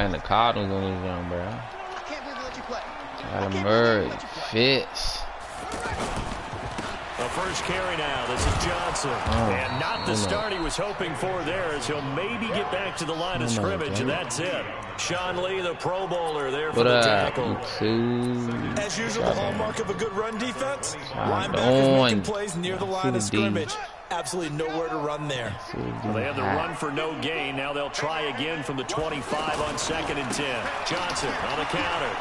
ran the Cardinals on this young, bro. I can't believe they let you play. Got him Murray, Fitz. The first carry now. This is Johnson. And not the start he was hoping for there, as he'll maybe get back to the line of scrimmage, and that's it. Sean Lee, the Pro Bowler, there for the tackle. As usual, the hallmark of a good run defense. Linebackers making plays near the line of scrimmage. Absolutely nowhere to run there. Well, they had the run for no gain. Now they'll try again from the 25 on 2nd and 10. Johnson on the counter.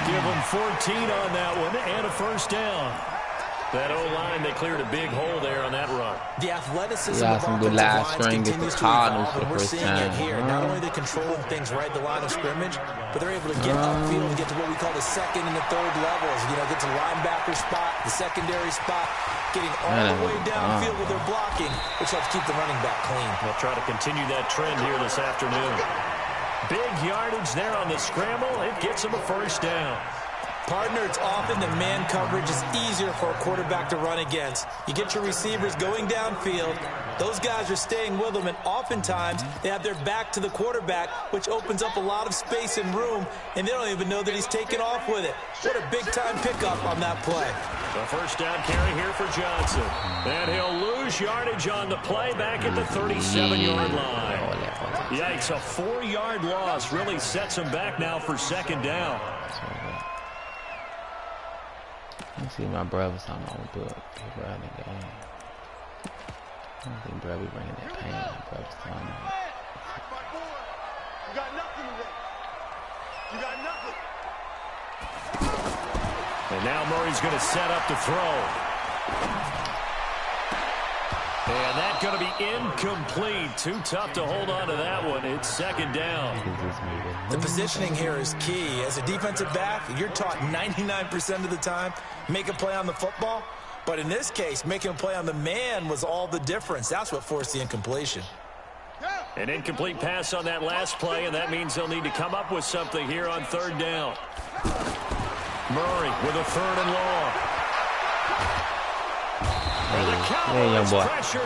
Give them 14 on that one and a first down. That O-line, they cleared a big hole there on that run. The athleticism of offensive lines continues to evolve, and we're seeing it here. Not only are they controlling things right at the line of scrimmage, but they're able to get upfield and get to what we call the second and the third levels. You know, get to the linebacker spot, the secondary spot, getting all the way downfield with their blocking, which helps keep the running back clean. They'll try to continue that trend here this afternoon. Big yardage there on the scramble. It gets them a first down. Partner, it's often that man coverage is easier for a quarterback to run against. You get your receivers going downfield. Those guys are staying with them, and oftentimes they have their back to the quarterback, which opens up a lot of space and room, and they don't even know that he's taken off with it. What a big-time pickup on that play. The first down carry here for Johnson. And he'll lose yardage on the play back at the 37-yard line. Yikes, a 4-yard loss really sets him back now for 2nd down. I see my brother's on my book. People out in the game. I don't think brother be bringing that pain. My brother's telling me. You got nothing today. You got nothing. And now Murray's going to set up to throw. And that's going to be incomplete. Too tough to hold on to that one. It's 2nd down. The positioning here is key. As a defensive back, you're taught 99% of the time, make a play on the football. But in this case, making a play on the man was all the difference. That's what forced the incompletion. An incomplete pass on that last play, and that means they'll need to come up with something here on 3rd down. Murray with a 3rd and long. Hey, young boy.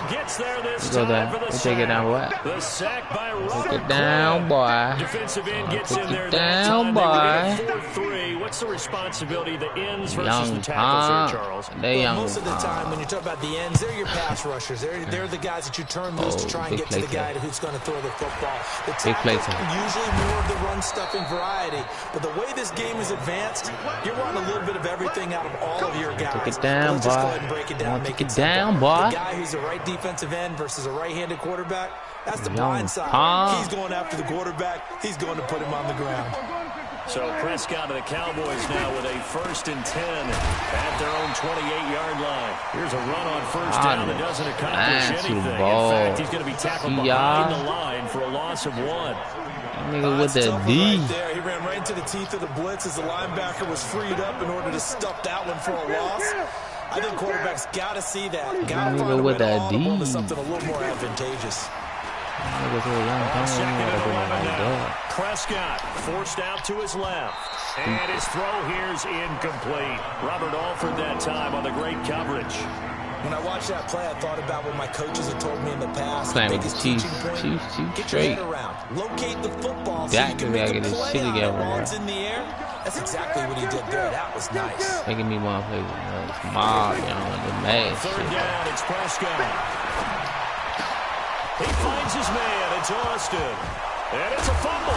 Gets there this go down. Take it down, boy. The sack by Take it down, boy. Defensive end gets in there. Down, boy. 4-3. What's the responsibility? The ends versus the tackles here, Charles. Most of the time, when you talk about the ends, they're your pass rushers. They're the guys that you turn loose to try and get to the guy who's going to throw the football. The tackles usually more of the run-stuffing variety. But the way this game is advanced, you're wanting a little bit of everything out of all of your guys. Take it down, boy. Let's just go ahead and break it down. Make it down, boy. The guy who's the right defensive end versus a right-handed quarterback, that's the blind side. He's going after the quarterback. He's going to put him on the ground. So Prescott of the Cowboys now with a 1st and 10 at their own 28-yard line. Here's a run on 1st down that doesn't accomplish anything. In fact, he's going to be tackled behind the line for a loss of 1. Nigga with the D. Right there. He ran right into the teeth of the blitz as the linebacker was freed up in order to stuff that one for a loss. I think quarterbacks got to see that. Got to find a way to audible into something a little more advantageous. Prescott forced out to his left. And his throw here's incomplete. Robert Alford that time on the great coverage. When I watched that play, I thought about what my coaches had told me in the past. Playing with the Chiefs get your head around. Locate the football so you can make a play on it while it's in the air. That's exactly what he did there. That was nice. Making me want to play with Mob, you know, the match. 3rd down, it's Prescott. He finds his man. It's Austin. And it's a fumble.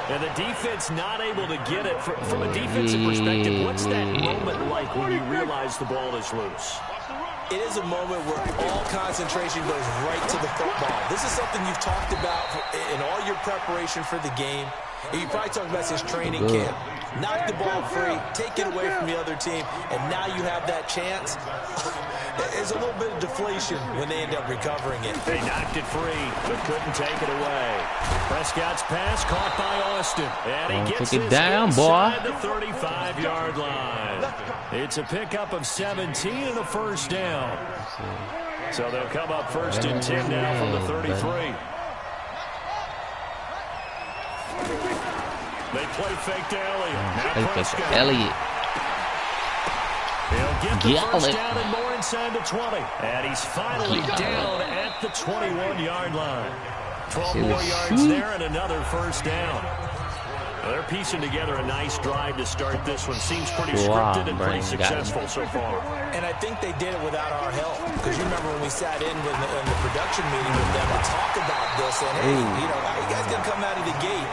And the defense not able to get it. From a defensive perspective, what's that moment like when you realize the ball is loose? It is a moment where all concentration goes right to the football. This is something you've talked about in all your preparation for the game. You probably talked about since training camp. Knock the ball free, take it away from the other team, and now you have that chance. There's a little bit of deflation when they end up recovering it. They knocked it free, but couldn't take it away. Prescott's pass caught by Austin, and he gets it down, boy. The 35-yard line. It's a pickup of 17 and a 1st down. So they'll come up 1st and 10 now from the 33. They play fake to Elliott. Now Prescott. Elliott. He'll get the first down and more inside the 20. And he's finally down at the 21-yard line. 12 more yards there and another first down. Well, they're piecing together a nice drive to start this one. Seems pretty scripted and pretty successful so far. And I think they did it without our help. Because you remember when we sat in with the production meeting with them to talk about this. And, hey, you know, how you guys going to come out of the gate?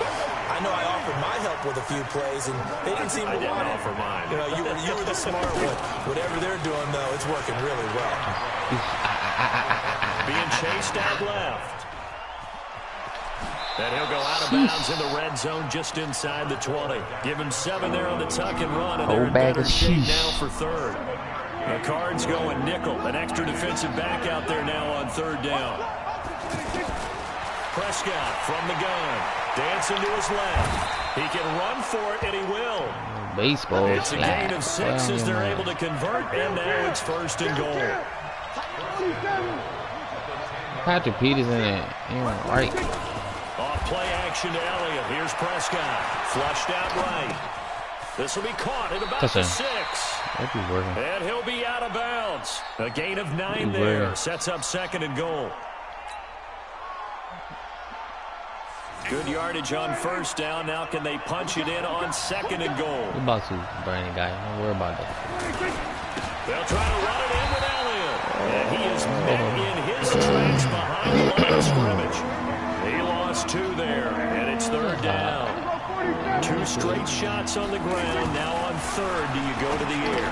I know I offered my help with a few plays, and they didn't seem to want it. I didn't offer mine. You know, you were the smart one. Whatever they're doing, though, it's working really well. Being chased out left. And he'll go out of bounds in the red zone just inside the 20. Give him 7 there on the tuck and run, and they're in better shape now for third. The Cards going nickel. An extra defensive back out there now on third down. Prescott from the gun. Dancing to his left. He can run for it, and he will. Baseball. It's a gain of 6 as they're able to convert, and now it's first and goal. Patrick Peterson and right. Off play action to Elliott. Here's Prescott. Flushed out right. This will be caught at about the 6. And he'll be out of bounds. A gain of 9 there. Sets up second and goal. Good yardage on first down. Now can they punch it in on second and goal? We're about to burn it, guy. Don't worry about that. They'll try to run it in with Elliott. And he is met in his tracks behind the line of scrimmage. He lost 2 there, and it's third down. 2 straight shots on the ground. Now on third, do you go to the air?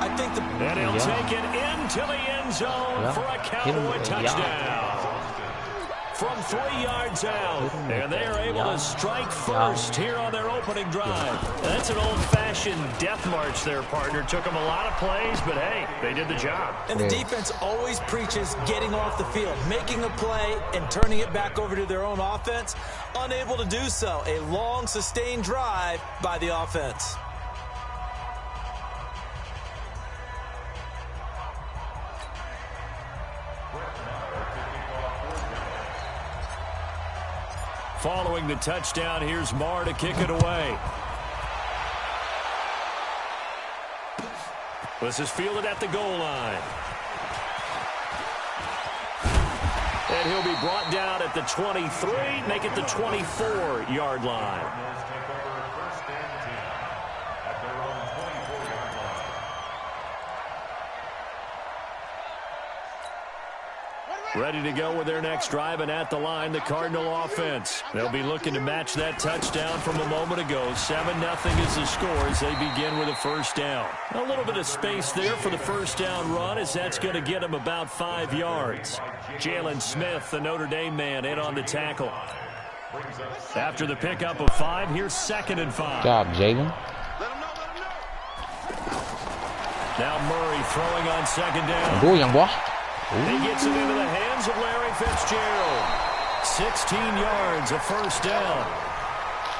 I think and he'll take it into the end zone for a Cowboy touchdown. From 3 yards out, and they are able to strike first here on their opening drive. That's an old-fashioned death march there, partner. Took them a lot of plays, but hey, they did the job. And the defense always preaches getting off the field, making a play, and turning it back over to their own offense. Unable to do so. A long, sustained drive by the offense. Following the touchdown, here's Marr to kick it away. This is fielded at the goal line. And he'll be brought down at the 23, make it the 24-yard line. Ready to go with their next drive, and at the line, the Cardinal offense. They'll be looking to match that touchdown from a moment ago. 7-0 is the score as they begin with a first down. A little bit of space there for the first down run, as that's going to get them about 5 yards. Jalen Smith, the Notre Dame man, in on the tackle. After the pickup of 5, here's 2nd and 5. Good job, Jalen. Now Murray throwing on 2nd down. Go, young boy. He gets it into the hands of Larry Fitzgerald. 16 yards, a first down.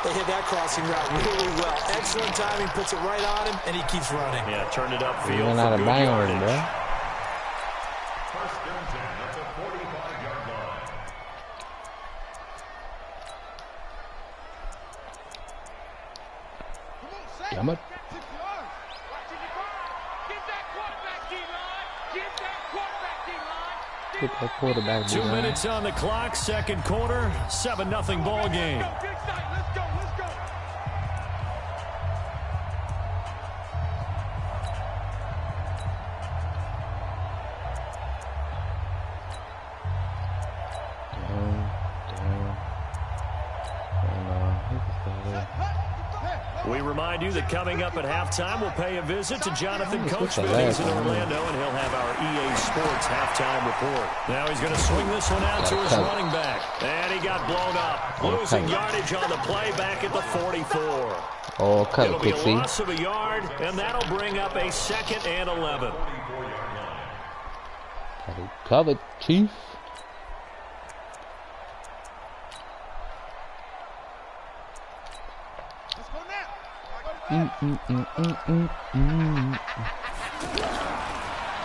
They hit that crossing route really well. Excellent timing, puts it right on him, and he keeps running. Yeah, turned it upfield for good yardage. Bro. Damn it. Get that quarterback. 2 minutes on the clock, second quarter, 7-0 ball game. We remind you that coming up at halftime, we'll pay a visit to Jonathan Coachman. He's in Orlando, and he'll have our EA Sports halftime report. Now he's going to swing this one out to his running back. And he got blown up. Losing yardage on the play back at the 44. Oh, cut It'll be a loss of a yard, and that'll bring up a 2nd and 11. Covered, Chief.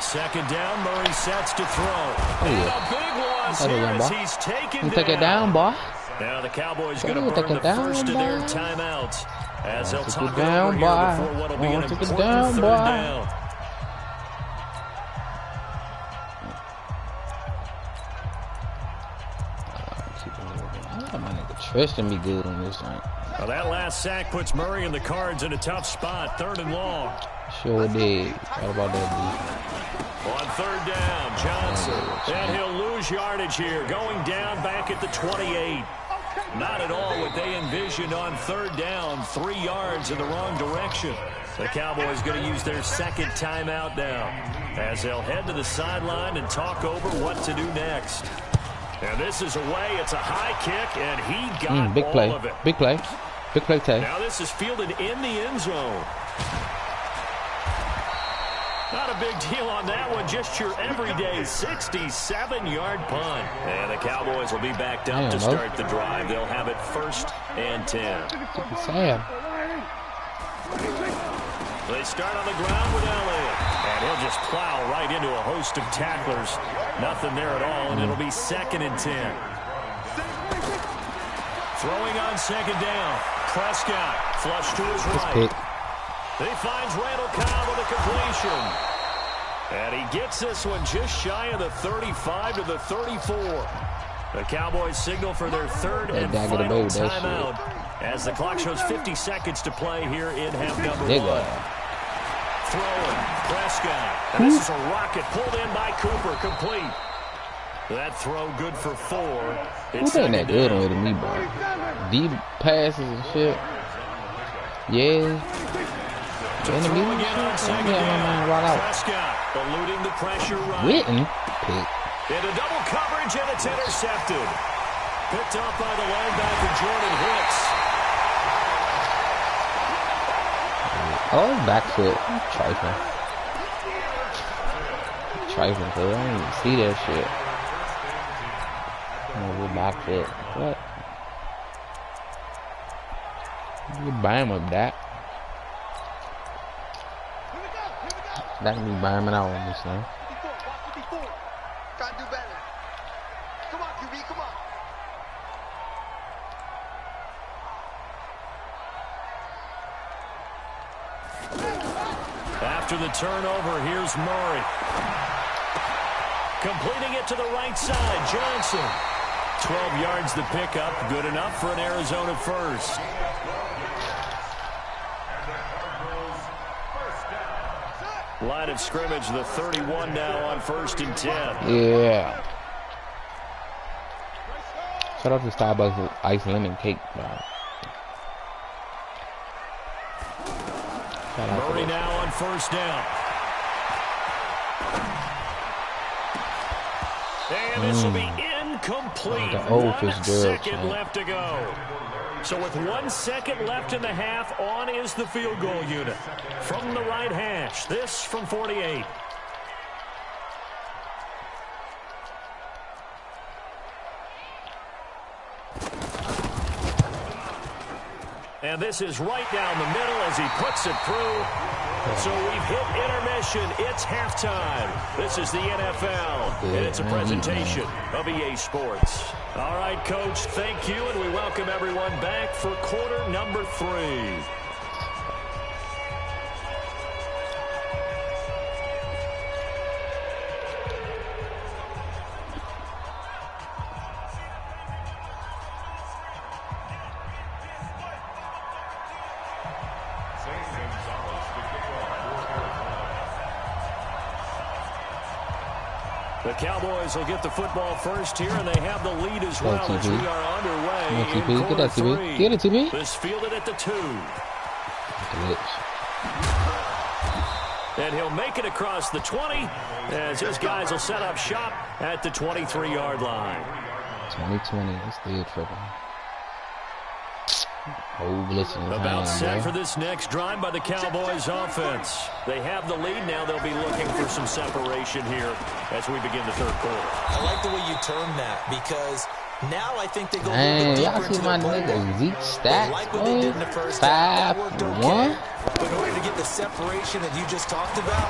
Second down, Murray sets to throw. And a big loss here as he's taken down. Take it down, boy. Now the Cowboys going to burn the first of their timeouts as they'll talk it over here before what will be an important third down. Oh, my nigga Tristan be good on this thing. Well, that last sack puts Murray and the Cards in a tough spot. 3rd and long. Sure did. What about that On 3rd down, Johnson. And he'll lose yardage here. Going down back at the 28. Not at all what they envisioned on 3rd down. 3 yards in the wrong direction. The Cowboys going to use their 2nd timeout now as they'll head to the sideline and talk over what to do next. And this is away. It's a high kick, and he got big all play. of it. Big play. Big play tag. Now this is fielded in the end zone. Not a big deal on that one. Just your everyday 67-yard punt. And the Cowboys will be backed up to start the drive. They'll have it 1st and 10. Sam. They start on the ground with Elliott. And he'll just plow right into a host of tacklers. Nothing there at all, and it'll be 2nd and 10. Throwing on 2nd down. Prescott flush to his right. He finds Randall Cobb with a completion. And he gets this one just shy of the 35 to the 34. The Cowboys signal for their 3rd and final timeout as the clock shows 50 seconds to play here in half number 1. Throwing, Prescott. And this is a rocket pulled in by Cooper, complete. That throw good for 4. Who's ain't that good with me, bro? Deep passes and shit. Yeah. Enemy again on 2nd down. Prescott eluding the pressure right. Witten. Into double coverage, and it's intercepted. Picked off by the linebacker, Jordan Hicks. Oh, back foot. Trifling. Trifling, cuz I didn't even see that shit. Oh, back foot. What? You buy him with that. That can be buying out on this thing. Try to do better. Come on, QB, come on. After the turnover, here's Murray. Completing it to the right side, Johnson. 12 yards the pickup, good enough for an Arizona first. Line of scrimmage, the 31 now on 1st and 10. Yeah. Shout out to Starbucks with ice lemon cake, bro. Murray now on 1st down. And this will be incomplete. 1 second left to go. So with 1 second left in the half, on is the field goal unit. From the right hash, this from 48. And this is right down the middle as he puts it through. So we've hit intermission. It's halftime. This is the NFL, and it's a presentation of EA Sports. All right, Coach, thank you, and we welcome everyone back for quarter number 3. The Cowboys will get the football first here, and they have the lead as well as we are underway in quarter 3. Get it, TB. This fielded at the 2. And he'll make it across the 20 as his guys will set up shop at the 23-yard line. 2020, it's still tripping. Oh, listen. About set for this next drive by the Cowboys offense. They have the lead now. They'll be looking for some separation here as we begin the 3rd quarter. I like the way you term that because now I think they go a little bit deeper into my nigga Zeke stats, like what they did in the first half. That worked okay. But in order to get the separation that you just talked about,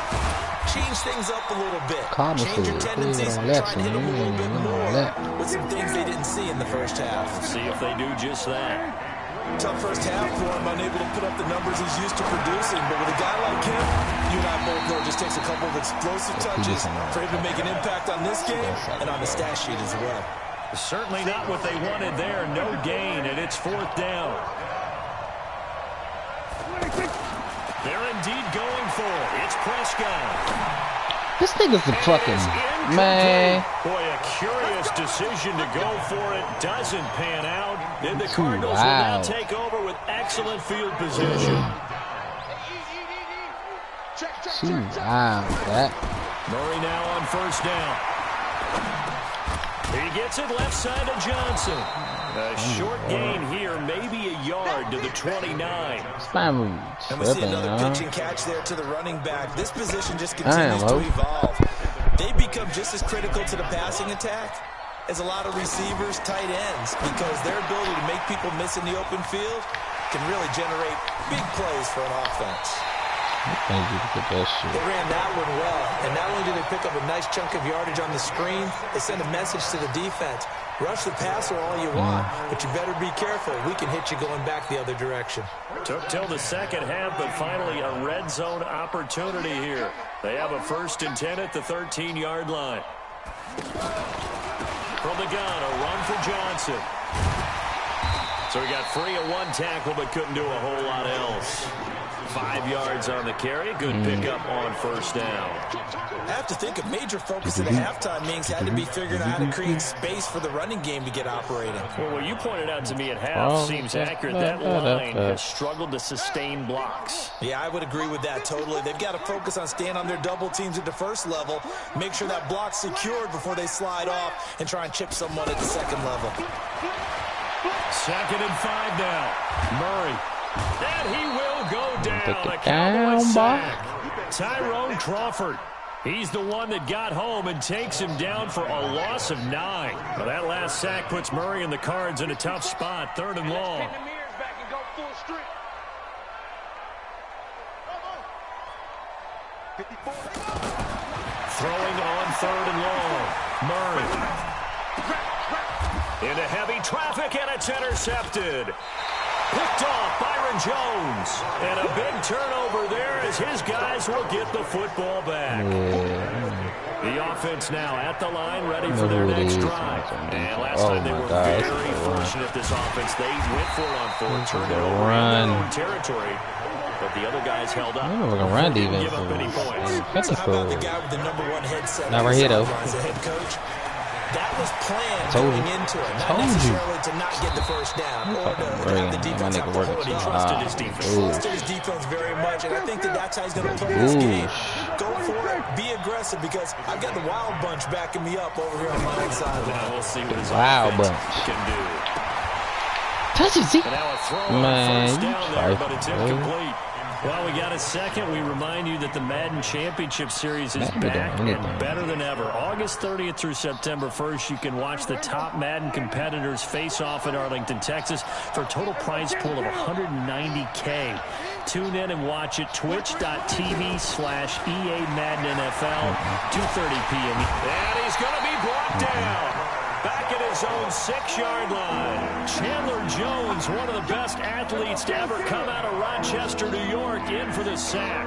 change things up a little bit. Change your tendencies and try and hit them a little bit more with some things they didn't see in the first half. See if they do just that. Tough first half for him, unable to put up the numbers he's used to producing. But with a guy like him, you and I both know it just takes a couple of explosive touches for him to make an impact on this game and on the stat sheet as well. Certainly not what they wanted there. No gain, and it's 4th down. They're indeed going for it. It's Prescott. This nigga's a fucking man. Boy, a curious decision to go for it. Doesn't pan out. And the Cardinals will now take over with excellent field position. Wow, that. Murray now on 1st down. He gets it left side to Johnson. A short gain here, maybe a yard to the 29. And we see another pitch and catch there to the running back. This position just continues to evolve. They become just as critical to the passing attack as a lot of receivers, tight ends, because their ability to make people miss in the open field can really generate big plays for an offense. They ran that one well, and not only did they pick up a nice chunk of yardage on the screen, they sent a message to the defense. Rush the passer all you want, but you better be careful. We can hit you going back the other direction. Took till the second half, but finally a red zone opportunity here. They have a 1st and 10 at the 13-yard line. From the gun, a run for Johnson. So he got free of 1 tackle, but couldn't do a whole lot else. 5 yards on the carry. Good pickup on 1st down. I have to think a major focus at the halftime means had to be figuring out how to create space for the running game to get operating. Well, what you pointed out to me at half seems accurate. That line has struggled to sustain blocks. Yeah, I would agree with that totally. They've got to focus on staying on their double teams at the 1st level, make sure that block's secured before they slide off and try and chip someone at the 2nd level. 2nd and 5 now. Murray. And he will go down. Take A it Cowboys down, sack. Tyrone Crawford. He's the one that got home and takes him down for a loss of 9. But that last sack puts Murray and the Cards in a tough spot. 3rd and long. Throwing on 3rd and long. Murray. Into heavy traffic, and it's intercepted. Picked off Byron Jones. And a big turnover there as his guys will get the football back. The offense now at the line, ready for their next drive. And last time they were very fortunate, this offense. They went for it on 4th, turned it over in their own territory. But the other guys held up. We're going to run defense. Give up any points. How about the guy with the #1 headset? Not right here, though. As a head coach? That was planned going into it. Not necessarily to not get the 1st down or to have the defense have to hold He on. trusted his defense. He trusted his defense very much, and I think that that's how he's going to play this game. Go for it. Be aggressive, because I've got the Wild Bunch backing me up over here on my own side. Now we'll see what his Wild offense Bunch can do. Touch it, see? And now a throw on 1st down there, but it's incomplete. Well, we got a second. We remind you that the Madden Championship Series is back and better than ever. August 30th through September 1st, you can watch the top Madden competitors face off in Arlington, Texas for a total prize pool of $190K. Tune in and watch it, twitch.tv/EA Madden NFL, 2:30 p.m. And he's going to be brought down. Back at his own 6-yard line. Chandler Jones, one of the best athletes to ever come out of Rochester, New York, in for the sack.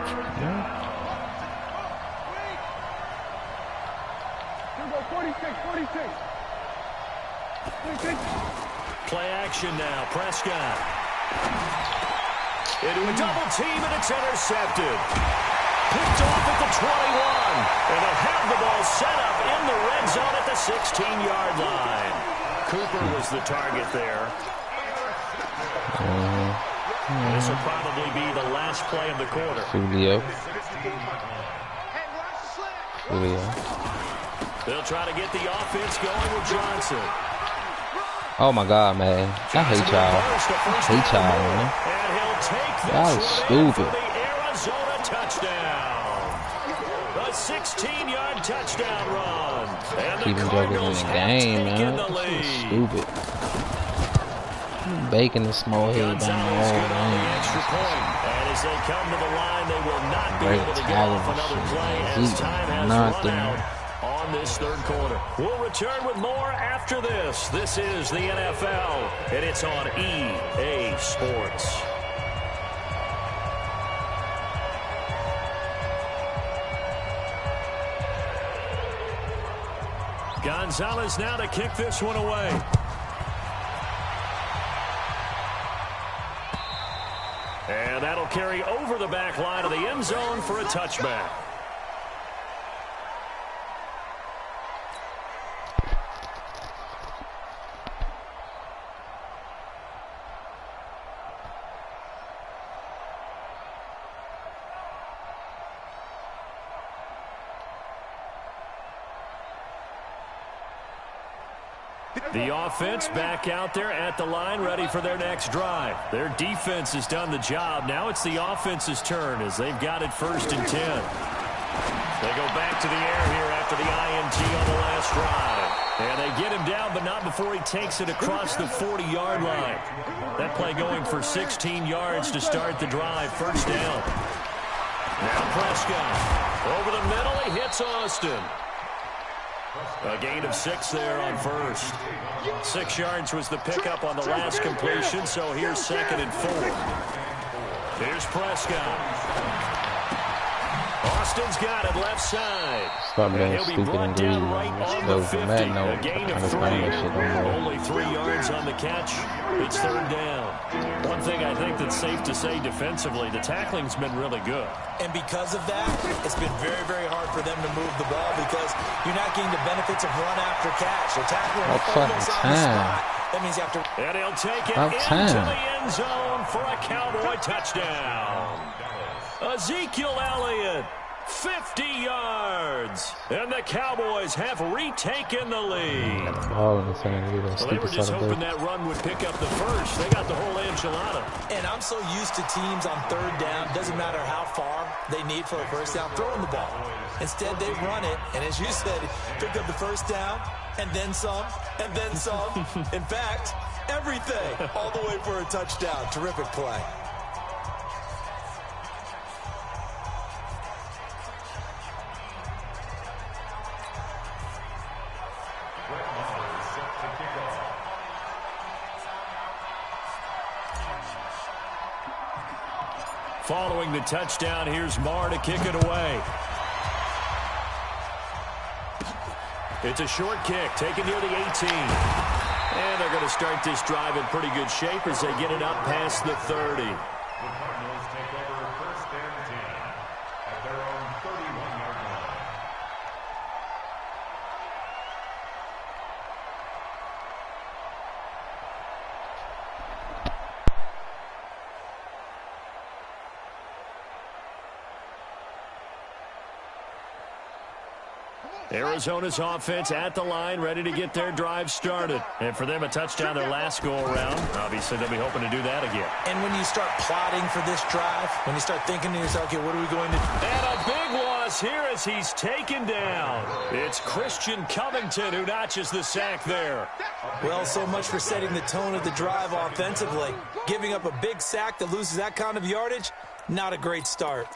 Play action now. Prescott. Into a double team, and it's intercepted. Picked off at the 21. And they'll have the ball set up in the red zone at the 16-yard line. Cooper was the target there. This will probably be the last play of the quarter. Julio. They'll try to get the offense going with Johnson. Oh my God, man. I hate y'all. Man. And he'll take this That was stupid. for the Arizona touchdown. A 16-yard touchdown run. And the Keeping jokers Cardinals in the have game, taken man. the This is lead. stupid. Baking the small head down the Gonzalez wall, good on the man. extra point. And as they come to the line, they will not be Great able to get tackle off another shit, play man. as He time has nothing. run out on this third quarter. We'll return with more after this. This is the NFL, and it's on EA Sports. Gonzalez Gonzalez now to kick this one away. And that'll carry over the back line of the end zone for a touchback. The offense back out there at the line, ready for their next drive. Their defense has done the job. Now it's the offense's turn as they've got it 1st and 10. They go back to the air here after the INT on the last drive. And they get him down, but not before he takes it across the 40-yard line. That play going for 16 yards to start the drive. 1st down. Now Prescott. Over the middle, he hits Austin. A gain of 6 there on 1st. 6 yards was the pickup on the last completion, so here's 2nd and 4. Here's Prescott. Austin's got it left side. Stop being He'll be stupid brought and down greedy. right on the 50. A gain of 3. Only 3 yards on the catch. It's 3rd down. One thing I think that's safe to say defensively, the tackling's been really good. And because of that, it's been very, very hard for them to move the ball because you're not getting the benefits of run after catch. They're tackling almost on the spot. That means you have to... And he'll take it into the end zone for a Cowboy touchdown. Ezekiel Elliott, 50 yards. And the Cowboys have retaken the lead. So they were just hoping that run would pick up the first. They got the whole enchilada. And I'm so used to teams on 3rd down, doesn't matter how far they need for a 1st down, throwing the ball. Instead, they run it, and as you said, pick up the 1st down, and then some, and then some. In fact, everything, all the way for a touchdown. Terrific play. Following the touchdown, here's Marr to kick it away. It's a short kick, taken near the 18. And they're going to start this drive in pretty good shape as they get it up past the 30. The Cardinals take over 1st and 10 at their own 31-yard line. Arizona's offense at the line, ready to get their drive started. And for them, a touchdown their last go-around. Obviously, they'll be hoping to do that again. And when you start plotting for this drive, when you start thinking to yourself, okay, what are we going to do? And a big loss here as he's taken down. It's Christian Covington who notches the sack there. Well, so much for setting the tone of the drive offensively. Giving up a big sack that loses that kind of yardage, not a great start.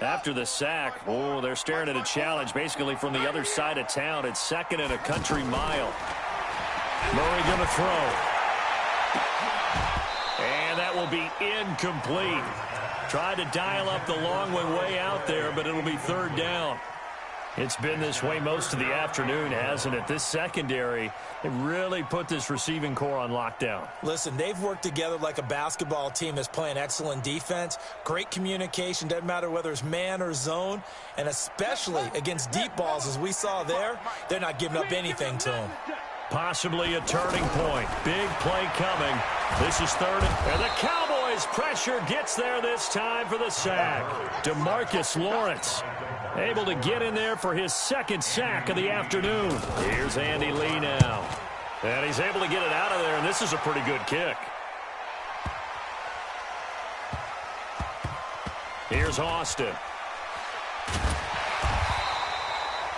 After the sack, they're staring at a challenge basically from the other side of town. It's 2nd and a country mile. Murray going to throw. And that will be incomplete. Tried to dial up the long way out there, but it'll be 3rd down. It's been this way most of the afternoon, hasn't it? This secondary, they really put this receiving core on lockdown. Listen, they've worked together like a basketball team that's playing excellent defense. Great communication, doesn't matter whether it's man or zone. And especially against deep balls, as we saw there, they're not giving up anything to them. Possibly a turning point. Big play coming. This is 3rd. And the Cowboys pressure gets there this time for the sack. DeMarcus Lawrence able to get in there for his 2nd sack of the afternoon. Here's Andy Lee now. And he's able to get it out of there, and this is a pretty good kick. Here's Austin.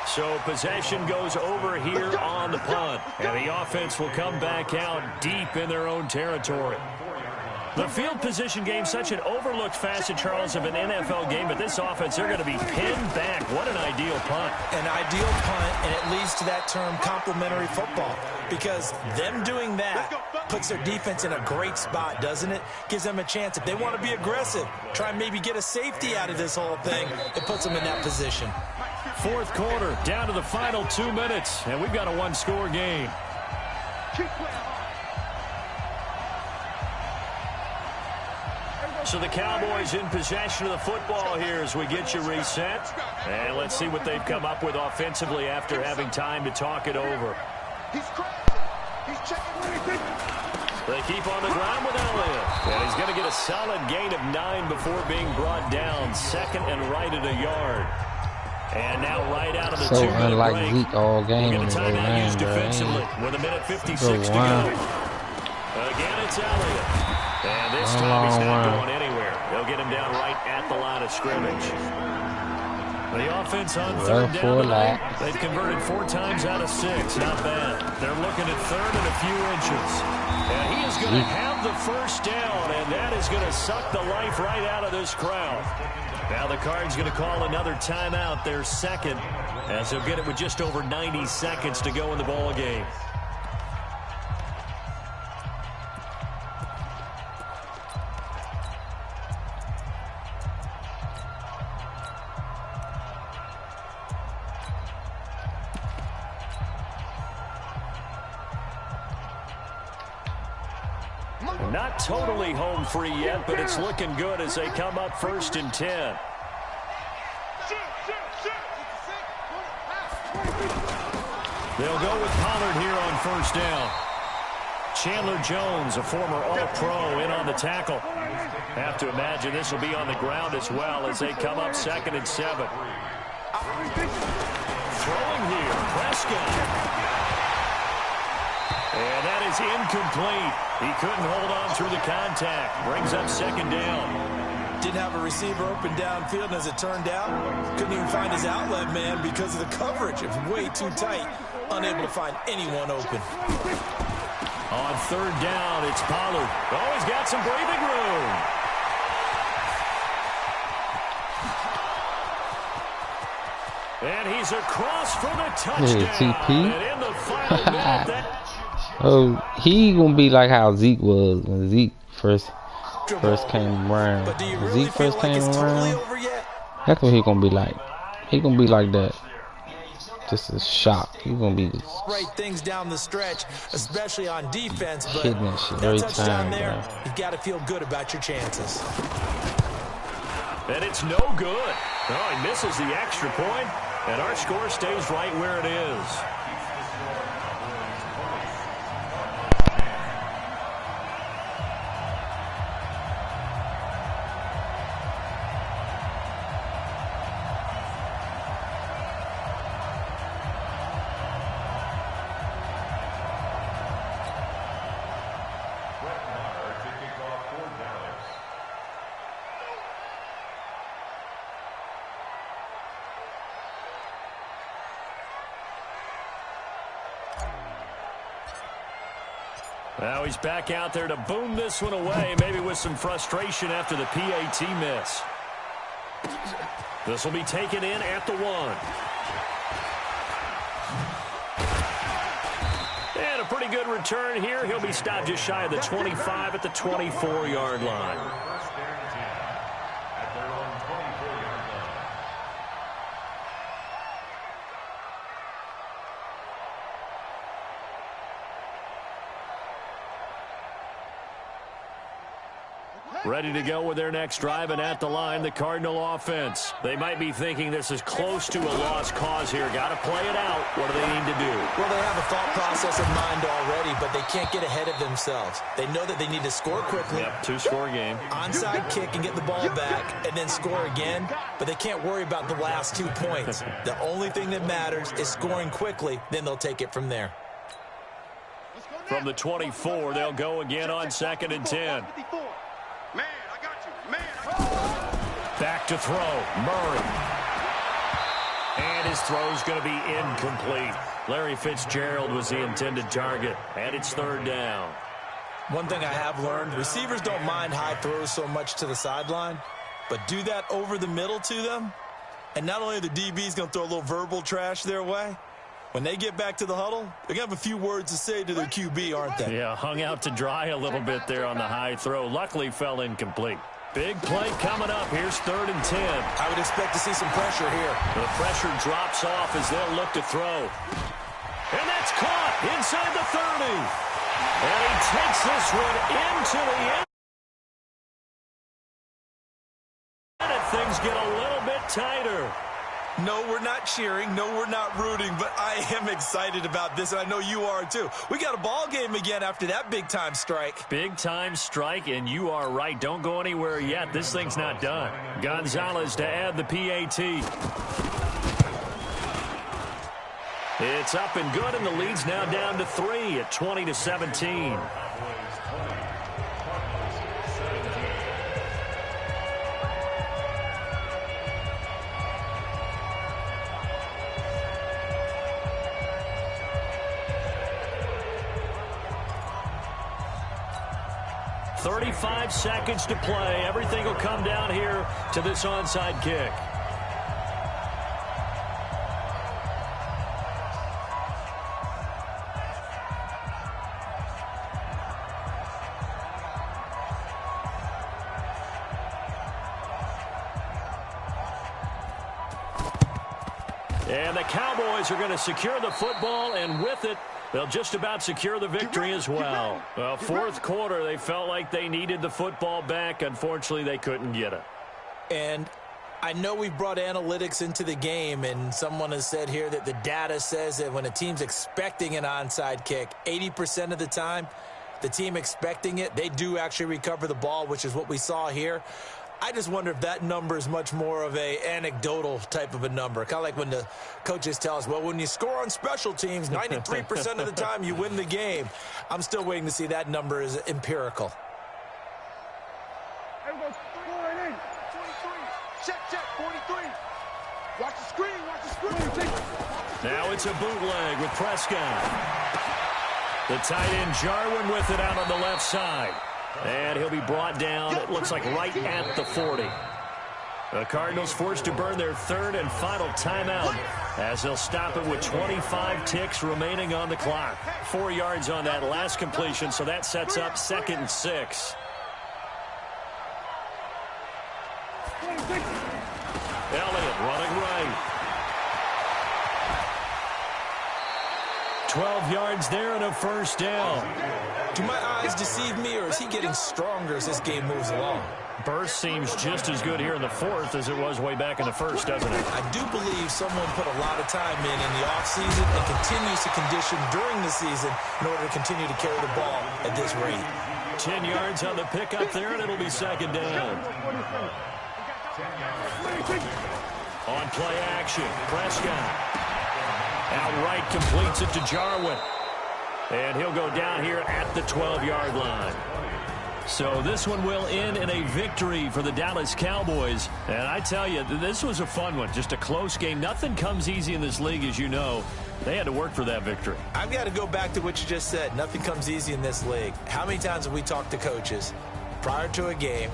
So possession goes over here on the punt. And the offense will come back out deep in their own territory. The field position game, such an overlooked facet, Charles, of an NFL game. But this offense, they're going to be pinned back. What an ideal punt. An ideal punt, and it leads to that term complementary football. Because them doing that puts their defense in a great spot, doesn't it? Gives them a chance. If they want to be aggressive, try and maybe get a safety out of this whole thing, it puts them in that position. fourth quarter, down to the final 2 minutes, and we've got a one-score game. So the Cowboys in possession of the football here as we get you reset. And let's see what they've come up with offensively after having time to talk it over. He's crazy. He's checking. They keep on the ground with Elliott. And he's going to get a solid gain of 9 before being brought down. Second and right at a yard. And now right out of the 2-minute unlike break. Zeke all game We'll get a timeout used defensively with 1:56 to go. Again, it's Elliott. And this time he's not going anywhere. They'll get him down right at the line of scrimmage. The offense on third down tonight. They've converted 4 times out of 6. Not bad. They're looking at third and a few inches. And he is going to have the first down, and that is going to suck the life right out of this crowd. Now the Card's going to call another timeout, their second, as they'll get it with just over 90 seconds to go in the ball game. Not totally home free yet, but it's looking good as they come up 1st and 10. They'll go with Pollard here on 1st down. Chandler Jones, a former All-Pro, in on the tackle. Have to imagine this will be on the ground as well as they come up 2nd and 7. Throwing here, Prescott. And that is incomplete. He couldn't hold on through the contact. Brings up 2nd down. Didn't have a receiver open downfield, and as it turned out, couldn't even find his outlet man because of the coverage. It was way too tight. Unable to find anyone open. On 3rd down, it's Pollard. Oh, he's got some breathing room. And he's across for the touchdown. TP. And in the final minute, oh, he gonna be like how Zeke was when Zeke first came around. When Zeke first came around, that's what he gonna be like. He gonna be like that. Just a shock. He gonna be right things down the stretch, especially on defense. But hitting that shit every time. There, you got to feel good about your chances. And it's no good. Oh, he misses the extra point, and our score stays right where it is. Now he's back out there to boom this one away, maybe with some frustration after the PAT miss. This will be taken in at the 1. And a pretty good return here. He'll be stopped just shy of the 25 at the 24-yard line. Ready to go with their next drive, and at the line, the Cardinal offense. They might be thinking this is close to a lost cause here. Got to play it out. What do they need to do? Well, they have a thought process in mind already, but they can't get ahead of themselves. They know that they need to score quickly. Yep, 2-score game. Onside kick and get the ball back, and then score again. But they can't worry about the last 2 points. The only thing that matters is scoring quickly. Then they'll take it from there. From the 24, they'll go again on 2nd and 10. Man, I got you. Man, I got you. Back to throw. Murray. And his throw's going to be incomplete. Larry Fitzgerald was the intended target. And it's 3rd down. One thing I have learned, receivers don't mind high throws so much to the sideline, but do that over the middle to them, and not only are the DBs going to throw a little verbal trash their way, when they get back to the huddle, they're going to have a few words to say to their QB, aren't they? Yeah, hung out to dry a little bit there on the high throw. Luckily fell incomplete. Big play coming up. Here's 3rd and 10. I would expect to see some pressure here. The pressure drops off as they'll look to throw. And that's caught inside the 30. And he takes this one into the end. And things get a little bit tighter. No, we're not cheering. No, we're not rooting. But I am excited about this, and I know you are too. We got a ball game again after that big-time strike. Big-time strike, and you are right. Don't go anywhere yet. This thing's not done. Gonzalez to add the PAT. It's up and good, and the lead's now down to 3 at 20-17. 35 seconds to play. Everything will come down here to this onside kick. And the Cowboys are going to secure the football, and with it, they'll just about secure the victory as well. Well, 4th quarter, they felt like they needed the football back. Unfortunately, they couldn't get it. And I know we've brought analytics into the game, and someone has said here that the data says that when a team's expecting an onside kick, 80% of the time, the team expecting it, they do actually recover the ball, which is what we saw here. I just wonder if that number is much more of a anecdotal type of a number. Kind of like when the coaches tell us, well, when you score on special teams, 93% of the time you win the game. I'm still waiting to see that number is empirical. Everybody score it in. 23. Check, 43. Watch the screen, watch the screen. Now it's a bootleg with Prescott. The tight end Jarwin with it out on the left side. And he'll be brought down, it looks like right at the 40. The Cardinals forced to burn their 3rd and final timeout as they'll stop it with 25 ticks remaining on the clock. 4 yards on that last completion, so that sets up 2nd and 6. Elliott running right. 12 yards there and a first down. Do my eyes deceive me, or is he getting stronger as this game moves along? Burst seems just as good here in the 4th as it was way back in the 1st, doesn't it? I do believe someone put a lot of time in the offseason and continues to condition during the season in order to continue to carry the ball at this rate. 10 yards on the pickup there, and it'll be 2nd down. On play action, Prescott. Outright completes it to Jarwin. And he'll go down here at the 12-yard line. So this one will end in a victory for the Dallas Cowboys. And I tell you, this was a fun one. Just a close game. Nothing comes easy in this league, as you know. They had to work for that victory. I've got to go back to what you just said. Nothing comes easy in this league. How many times have we talked to coaches prior to a game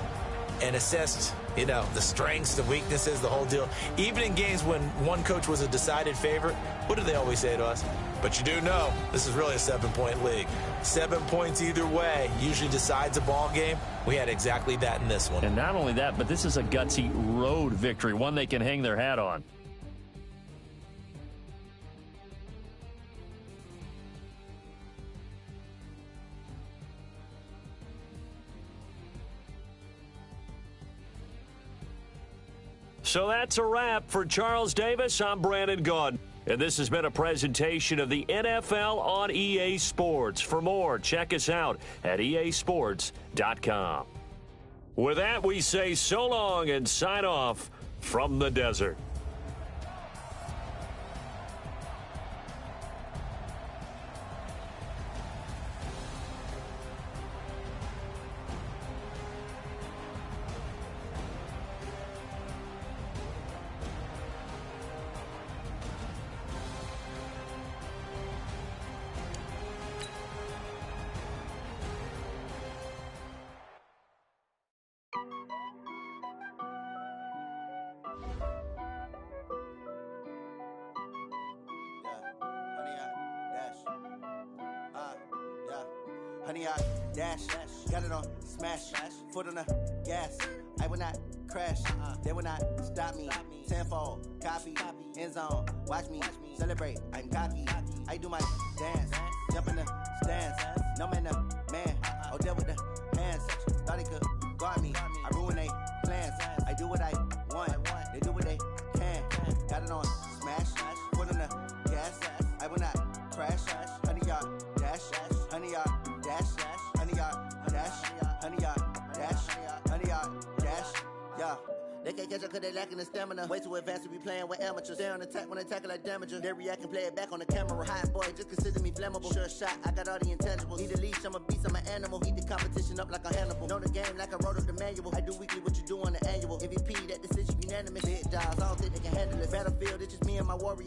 and assessed, the strengths, the weaknesses, the whole deal? Even in games when one coach was a decided favorite, what do they always say to us? But you do know this is really a 7-point league. 7 points either way usually decides a ball game. We had exactly that in this one. And not only that, but this is a gutsy road victory, one they can hang their hat on. So that's a wrap for Charles Davis. I'm Brandon Gaudin. And this has been a presentation of the NFL on EA Sports. For more, check us out at easports.com. With that, we say so long and sign off from the desert. 100 yard dash. Got it on smash. Foot on the gas. I will not crash. They will not stop me. Tenfold, copy, end zone. Watch me celebrate. I'm cocky. I do my dance. Jump in the stands. No man, no man. Oh, there with the hands. Thought he could guard me. I ruin they plans. I do what I want. They do what they can. Got it on smash. Foot on the gas. I will not crash. 100 yard dash. 100 yard dash. 100 yard dash. 100 yard dash. 100 yard dash. Yeah. They can't catch up cause they lacking the stamina. Way too advanced to be playing with amateurs. Stay on attack when they tackle like damager. They react and play it back on the camera. Hot boy, just consider me flammable. Sure shot, I got all the intangibles. Need a leash, I'm a beast, I'm an animal. Eat the competition up like a Hannibal. Know the game like I wrote up the manual. I do weekly what you do on the annual. MVP, that decision unanimous. Big jobs, I don't think they can handle it. Battlefield, it's just me and my warrior.